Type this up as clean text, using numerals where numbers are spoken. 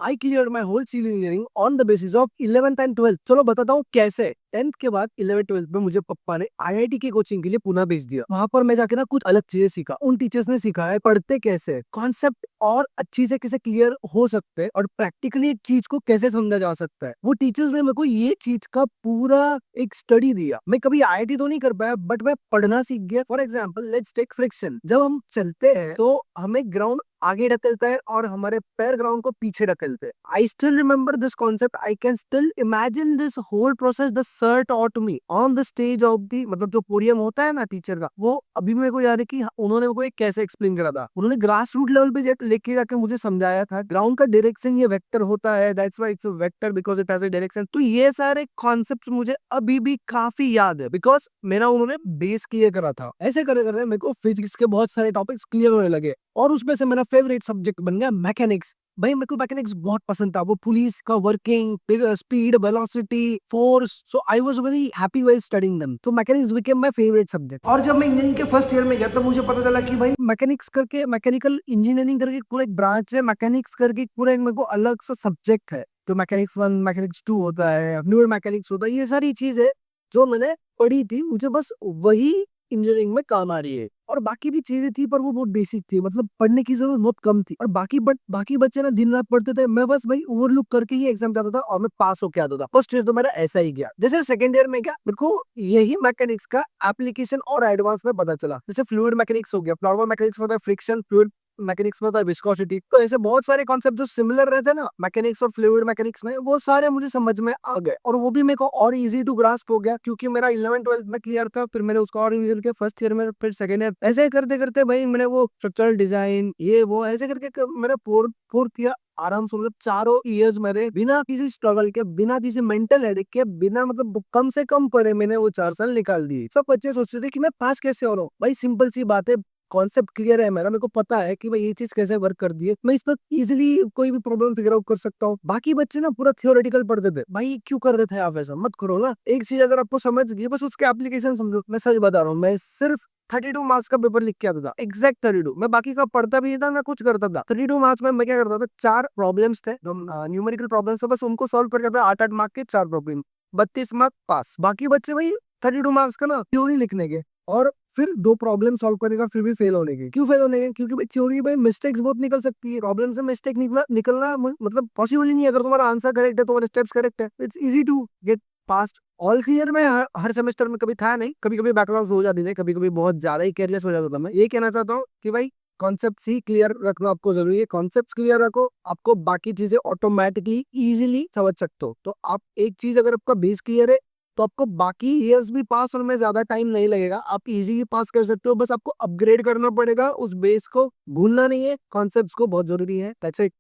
I clear my whole civil engineering on the basis of 11th and 12th। चलो बताता हूँ कैसे। 10th के बाद 11th 12th में मुझे पापा ने आईआईटी की कोचिंग के लिए पुणे भेज दिया। वहां पर मैं जाके ना कुछ अलग चीजें सीखा। उन टीचर्स ने सिखाया पढ़ते कैसे, कॉन्सेप्ट और अच्छी से कैसे क्लियर हो सकते हैं और प्रैक्टिकली एक चीज को कैसे समझा जा सकता है। वो टीचर्स ने मेरे को ये चीज का पूरा एक स्टडी दिया। मैं कभी आईआईटी तो नहीं कर पाया बट मैं पढ़ना सीख गया। For example let's take friction. जब हम चलते हैं तो हमें ग्राउंड आगे ढकेलता है और हमारे पैर ग्राउंड को पीछे ढकेलते हैं। I still remember this concept. I can still imagine this whole process the sir taught me on the stage of the, मतलब जो पोडियम होता है ना टीचर का, वो अभी मेरे को याद है कि उन्होंने मेरे को एक कैसे एक्सप्लेन करा था। उन्होंने ग्रास रूट लेवल पे लेके जाके मुझे समझाया था ग्राउंड का डायरेक्शन ये वेक्टर होता है, that's why it's a vector because it has a direction. तो ये सारे कॉन्सेप्ट्स मुझे अभी भी काफी याद है बिकॉज मेरा उन्होंने बेस क्लियर करा था। ऐसे करे करते मेरे को फिजिक्स के बहुत सारे टॉपिक्स क्लियर होने लगे और उसमें से मेरा फेवरेट सब्जेक्ट बन गया मैकेनिक्स। भाई मेरे को मैकेनिक्स बहुत पसंद था। वो पुलिस का working, speed, velocity, force, so I was very happy while studying them. तो mechanics became my favourite subject. और जब मैं इंजीनियरिंग के फर्स्ट ईयर में गया तो मुझे पता चला कि भाई मैकेनिक्स करके, मैकेनिकल इंजीनियरिंग करके पूरा एक ब्रांच है। मैकेनिक्स करके पूरा एक मेरे को अलग सा सब्जेक्ट है। तो मैकेनिक्स 1, मैकेनिक्स 2 होता है, फ्लूइड मैकेनिक्स होता है। ये सारी चीजें जो मैंने पढ़ी थी मुझे बस वही इंजीनियरिंग में काम आ रही है। और बाकी भी चीजें थी पर वो बहुत बेसिक थी, मतलब पढ़ने की जरूरत बहुत कम थी। और बाकी बच्चे ना दिन रात पढ़ते थे, मैं बस भाई ओवरलुक करके ही एग्जाम जाता था और मैं पास होके आता था। फर्स्ट ईयर तो मेरा ऐसा ही गया। जैसे सेकंड ईयर में क्या मेरे को यही मैकेनिक्स का एप्लीकेशन और एडवांस में पता चला। जैसे फ्लूइड मैकेनिक्स हो गया, प्लाज्मा मैकेनिक्स होता है फ्रिक्शन, फ्लूइड मैकेनिक्स में होता है विस्कोसिटी। तो ऐसे बहुत सारे कॉन्सेप्ट जो सिमिलर रहते हैं ना मैकेनिक्स और फ्लूइड मैकेनिक्स में, वो सारे मुझे समझ में आ गए और वो भी मेरे को और इजी टू ग्रास्प हो गया क्योंकि मेरा 11th 12th में क्लियर था। फिर मैंने उसको और रिवीजन किया फर्स्ट ईयर में, फिर सेकंड ईयर। ऐसे करते करते भाई मैंने वो स्ट्रक्चरल डिजाइन ये वो ऐसे करके मेरा फोर्थ ईयर आराम से, मतलब चारों ईयर्स मेरे बिना किसी स्ट्रगल के, बिना किसी मेंटल हेडेक के, बिना मतलब कम से कम पढ़े मैंने वो 4 साल निकाल दिए। सब बच्चे सोचते थे कि मैं पास कैसे हो रहा हूँ। भाई सिंपल सी बात है, कॉन्सेप्ट क्लियर है मेरा, मेरे को पता है कि भाई ये चीज कैसे वर्क कर दी है। मैं इस पर इजिली कोई भी प्रॉब्लम फिगर आउट कर सकता हूँ। बाकी बच्चे ना पूरा थियोरेटिकल पढ़ते थे। भाई क्यों कर रहे थे आप ऐसा? मत करो ना। एक चीज अगर आपको समझ गई बस उसके एप्लीकेशन समझो। मैं सच बता रहा हूँ, मैं सिर्फ 32 मार्क्स का पेपर लिख के आता था, एग्जैक्ट 32। मैं बाकी का पढ़ता भी नहीं था ना कुछ करता था। 32 मार्क्स में मैं क्या करता था, 4 प्रॉब्लम्स थे जो न्यूमेरिकल प्रॉब्लम्स थे, बस उनको सॉल्व करके आता 8-8 मार्क के 4 प्रॉब्लम, 32 मार्क पास। बाकी बच्चे भाई 32 मार्क्स का ना थ्योरी लिखने के और फिर 2 प्रॉब्लम सॉल्व करेगा फिर भी फेल होने के। क्यों फेल होने के? क्योंकि भाई थ्योरी में मिस्टेक्स बहुत निकल सकती है। प्रॉब्लम से मिस्टेक निकलना मतलब पॉसिबल ही नहीं है। अगर तुम्हारा आंसर करेक्ट है, तुम्हारे स्टेप्स करेक्ट है, it's easy to get past. All clear में हर सेमेस्टर में कभी था नहीं, कभी कभी बैकलॉग्स हो जाती थे, कभी कभी बहुत ज्यादा ही केयरलेस हो जाता था। मैं ये कहना चाहता हूँ कि भाई कॉन्सेप्ट ही क्लियर रखना आपको जरूरी है। कॉन्सेप्ट क्लियर रखो, आपको बाकी चीजें ऑटोमेटिकली इजीली समझ सकते हो। तो आप एक चीज, अगर आपका बेस क्लियर है तो आपको बाकी ईयर्स भी पास होने में ज्यादा टाइम नहीं लगेगा। आप इजीली पास कर सकते हो। बस आपको अपग्रेड करना पड़ेगा, उस बेस को भूलना नहीं है। कॉन्सेप्ट्स को बहुत जरूरी है। That's it.